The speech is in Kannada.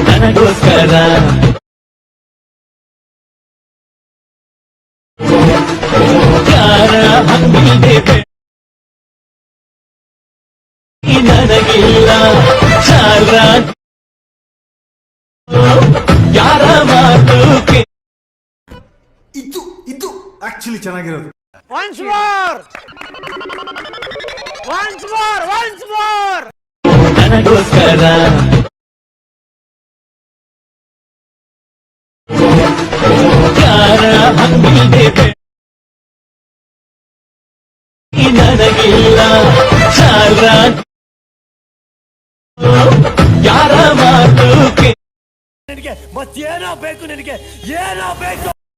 ನನಗೋಸ್ಕರ ಯಾರ ಹಂಗಿದೆ ನನಗಿಲ್ಲ ಸಾಲ ಯಾರ ಮಾತು ಇದು ಆಕ್ಚುಲಿ ಚೆನ್ನಾಗಿರೋದು. ನನಗೋಸ್ಕರ ಯಾರ ಹಂಗಿದೆ ನನಗಿಲ್ಲ ಸಾಲ ಯಾರ ಮಾತು ನಿನಗೆ ಮತ್ತೇನೋ ಬೇಕು, ನಿನಗೆ ಏನೋ ಬೇಕು.